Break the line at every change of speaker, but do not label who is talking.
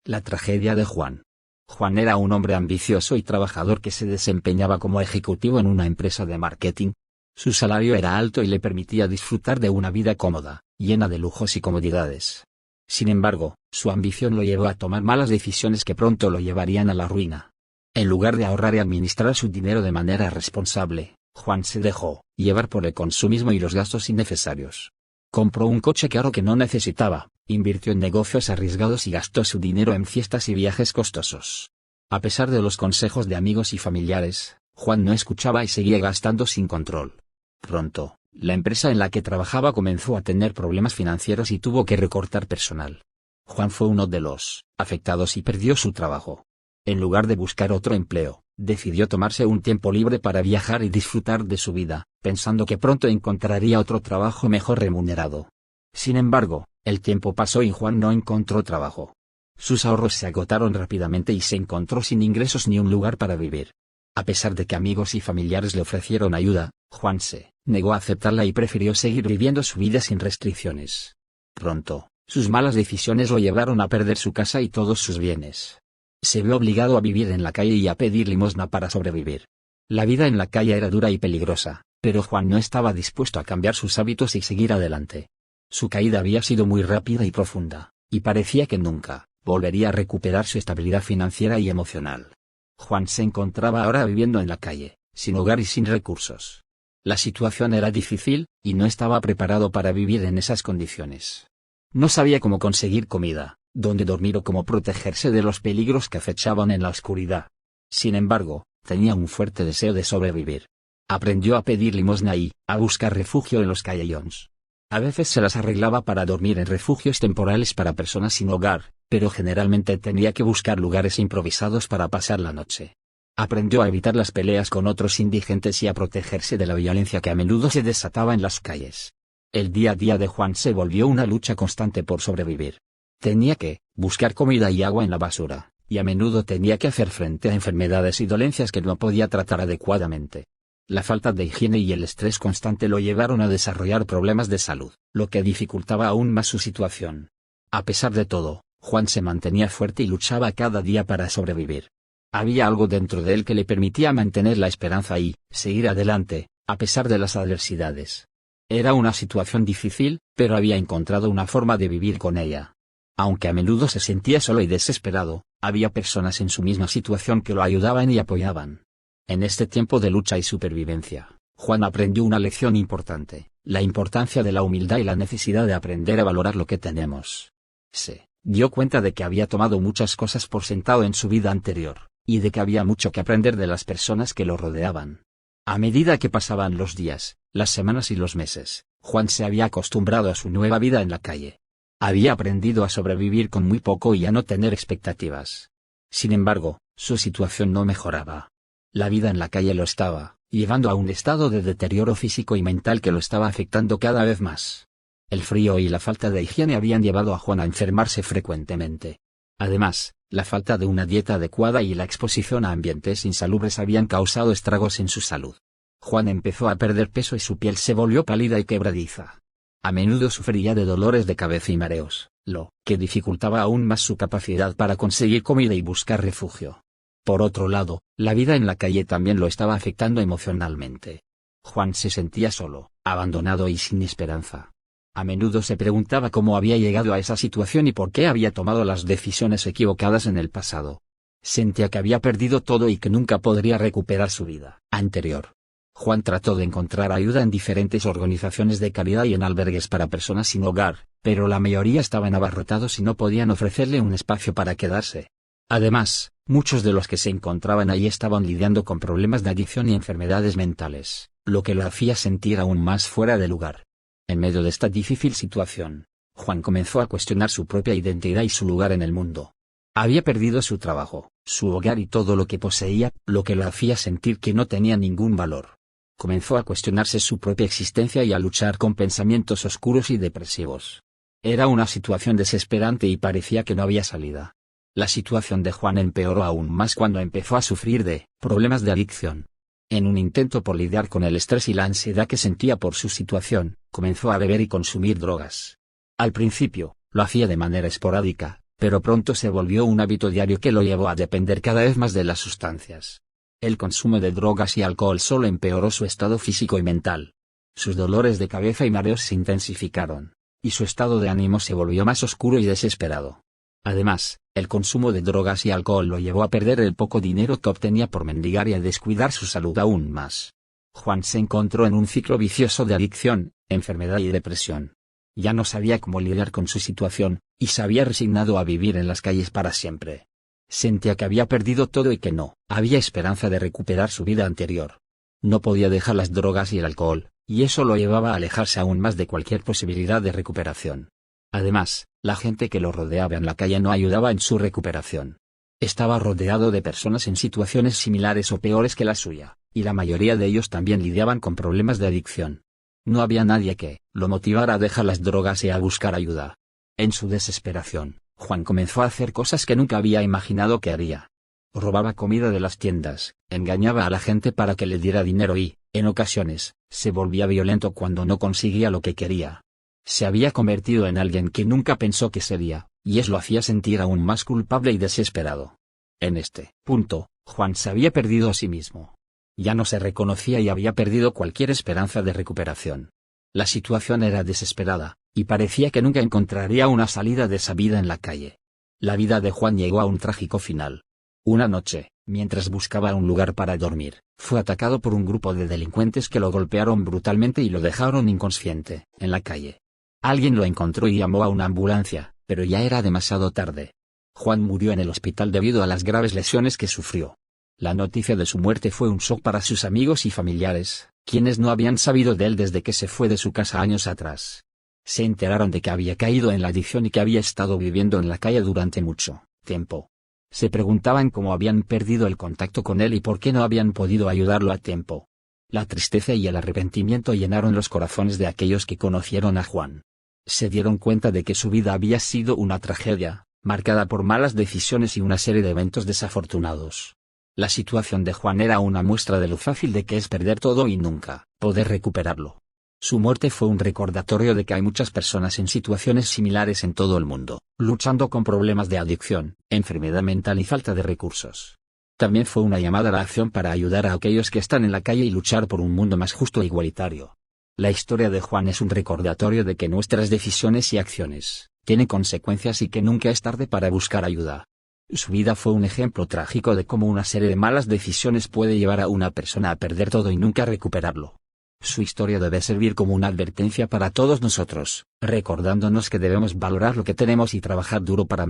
La tragedia de Juan. Juan era un hombre ambicioso y trabajador que se desempeñaba como ejecutivo en una empresa de marketing. Su salario era alto y le permitía disfrutar de una vida cómoda, llena de lujos y comodidades. Sin embargo, su ambición lo llevó a tomar malas decisiones que pronto lo llevarían a la ruina. En lugar de ahorrar y administrar su dinero de manera responsable, Juan se dejó llevar por el consumismo y los gastos innecesarios. Compró un coche caro que no necesitaba, invirtió en negocios arriesgados y gastó su dinero en fiestas y viajes costosos. A pesar de los consejos de amigos y familiares, Juan no escuchaba y seguía gastando sin control. Pronto, la empresa en la que trabajaba comenzó a tener problemas financieros y tuvo que recortar personal. Juan fue uno de los afectados y perdió su trabajo. En lugar de buscar otro empleo, decidió tomarse un tiempo libre para viajar y disfrutar de su vida, pensando que pronto encontraría otro trabajo mejor remunerado. Sin embargo, el tiempo pasó y Juan no encontró trabajo. Sus ahorros se agotaron rápidamente y se encontró sin ingresos ni un lugar para vivir. A pesar de que amigos y familiares le ofrecieron ayuda, Juan se negó a aceptarla y prefirió seguir viviendo su vida sin restricciones. Pronto, sus malas decisiones lo llevaron a perder su casa y todos sus bienes. Se vio obligado a vivir en la calle y a pedir limosna para sobrevivir. La vida en la calle era dura y peligrosa, pero Juan no estaba dispuesto a cambiar sus hábitos y seguir adelante. Su caída había sido muy rápida y profunda, y parecía que nunca volvería a recuperar su estabilidad financiera y emocional. Juan se encontraba ahora viviendo en la calle, sin hogar y sin recursos. La situación era difícil, y no estaba preparado para vivir en esas condiciones. No sabía cómo conseguir comida, dónde dormir o cómo protegerse de los peligros que acechaban en la oscuridad. Sin embargo, tenía un fuerte deseo de sobrevivir. Aprendió a pedir limosna y a buscar refugio en los callejones. A veces se las arreglaba para dormir en refugios temporales para personas sin hogar, pero generalmente tenía que buscar lugares improvisados para pasar la noche. Aprendió a evitar las peleas con otros indigentes y a protegerse de la violencia que a menudo se desataba en las calles. El día a día de Juan se volvió una lucha constante por sobrevivir. Tenía que buscar comida y agua en la basura, y a menudo tenía que hacer frente a enfermedades y dolencias que no podía tratar adecuadamente. La falta de higiene y el estrés constante lo llevaron a desarrollar problemas de salud, lo que dificultaba aún más su situación. A pesar de todo, Juan se mantenía fuerte y luchaba cada día para sobrevivir. Había algo dentro de él que le permitía mantener la esperanza y seguir adelante, a pesar de las adversidades. Era una situación difícil, pero había encontrado una forma de vivir con ella. Aunque a menudo se sentía solo y desesperado, había personas en su misma situación que lo ayudaban y apoyaban. En este tiempo de lucha y supervivencia, Juan aprendió una lección importante: la importancia de la humildad y la necesidad de aprender a valorar lo que tenemos. Se dio cuenta de que había tomado muchas cosas por sentado en su vida anterior, y de que había mucho que aprender de las personas que lo rodeaban. A medida que pasaban los días, las semanas y los meses, Juan se había acostumbrado a su nueva vida en la calle. Había aprendido a sobrevivir con muy poco y a no tener expectativas. Sin embargo, su situación no mejoraba. La vida en la calle lo estaba llevando a un estado de deterioro físico y mental que lo estaba afectando cada vez más. El frío y la falta de higiene habían llevado a Juan a enfermarse frecuentemente. Además, la falta de una dieta adecuada y la exposición a ambientes insalubres habían causado estragos en su salud. Juan empezó a perder peso y su piel se volvió pálida y quebradiza. A menudo sufría de dolores de cabeza y mareos, lo que dificultaba aún más su capacidad para conseguir comida y buscar refugio. Por otro lado, la vida en la calle también lo estaba afectando emocionalmente. Juan se sentía solo, abandonado y sin esperanza. A menudo se preguntaba cómo había llegado a esa situación y por qué había tomado las decisiones equivocadas en el pasado. Sentía que había perdido todo y que nunca podría recuperar su vida anterior. Juan trató de encontrar ayuda en diferentes organizaciones de caridad y en albergues para personas sin hogar, pero la mayoría estaban abarrotados y no podían ofrecerle un espacio para quedarse. Además, muchos de los que se encontraban allí estaban lidiando con problemas de adicción y enfermedades mentales, lo que lo hacía sentir aún más fuera de lugar. En medio de esta difícil situación, Juan comenzó a cuestionar su propia identidad y su lugar en el mundo. Había perdido su trabajo, su hogar y todo lo que poseía, lo que lo hacía sentir que no tenía ningún valor. Comenzó a cuestionarse su propia existencia y a luchar con pensamientos oscuros y depresivos. Era una situación desesperante y parecía que no había salida. La situación de Juan empeoró aún más cuando empezó a sufrir de problemas de adicción. En un intento por lidiar con el estrés y la ansiedad que sentía por su situación, comenzó a beber y consumir drogas. Al principio, lo hacía de manera esporádica, Pero pronto se volvió un hábito diario que lo llevó a depender cada vez más de las sustancias. El consumo de drogas y alcohol solo empeoró su estado físico y mental. Sus dolores de cabeza y mareos se intensificaron, y su estado de ánimo se volvió más oscuro y desesperado. Además, el consumo de drogas y alcohol lo llevó a perder el poco dinero que obtenía por mendigar y a descuidar su salud aún más. Juan se encontró en un ciclo vicioso de adicción, enfermedad y depresión. Ya no sabía cómo lidiar con su situación, y se había resignado a vivir en las calles para siempre. Sentía que había perdido todo y que no había esperanza de recuperar su vida anterior. No podía dejar las drogas y el alcohol, y eso lo llevaba a alejarse aún más de cualquier posibilidad de recuperación. Además, la gente que lo rodeaba en la calle no ayudaba en su recuperación. Estaba rodeado de personas en situaciones similares o peores que la suya, y la mayoría de ellos también lidiaban con problemas de adicción. No había nadie que lo motivara a dejar las drogas y a buscar ayuda. En su desesperación, Juan comenzó a hacer cosas que nunca había imaginado que haría. Robaba comida de las tiendas, engañaba a la gente para que le diera dinero y, en ocasiones, se volvía violento cuando no conseguía lo que quería. Se había convertido en alguien que nunca pensó que sería, y eso lo hacía sentir aún más culpable y desesperado. En este punto, Juan se había perdido a sí mismo. Ya no se reconocía y había perdido cualquier esperanza de recuperación. La situación era desesperada, y parecía que nunca encontraría una salida de esa vida en la calle. La vida de Juan llegó a un trágico final. Una noche, mientras buscaba un lugar para dormir, fue atacado por un grupo de delincuentes que lo golpearon brutalmente y lo dejaron inconsciente, en la calle. Alguien lo encontró y llamó a una ambulancia, pero ya era demasiado tarde. Juan murió en el hospital debido a las graves lesiones que sufrió. La noticia de su muerte fue un shock para sus amigos y familiares, quienes no habían sabido de él desde que se fue de su casa años atrás. Se enteraron de que había caído en la adicción y que había estado viviendo en la calle durante mucho tiempo. Se preguntaban cómo habían perdido el contacto con él y por qué no habían podido ayudarlo a tiempo. La tristeza y el arrepentimiento llenaron los corazones de aquellos que conocieron a Juan. Se dieron cuenta de que su vida había sido una tragedia, marcada por malas decisiones y una serie de eventos desafortunados. La situación de Juan era una muestra de lo fácil de que es perder todo y nunca poder recuperarlo. Su muerte fue un recordatorio de que hay muchas personas en situaciones similares en todo el mundo, luchando con problemas de adicción, enfermedad mental y falta de recursos. También fue una llamada a la acción para ayudar a aquellos que están en la calle y luchar por un mundo más justo e igualitario. La historia de Juan es un recordatorio de que nuestras decisiones y acciones tienen consecuencias y que nunca es tarde para buscar ayuda. Su vida fue un ejemplo trágico de cómo una serie de malas decisiones puede llevar a una persona a perder todo y nunca recuperarlo. Su historia debe servir como una advertencia para todos nosotros, recordándonos que debemos valorar lo que tenemos y trabajar duro para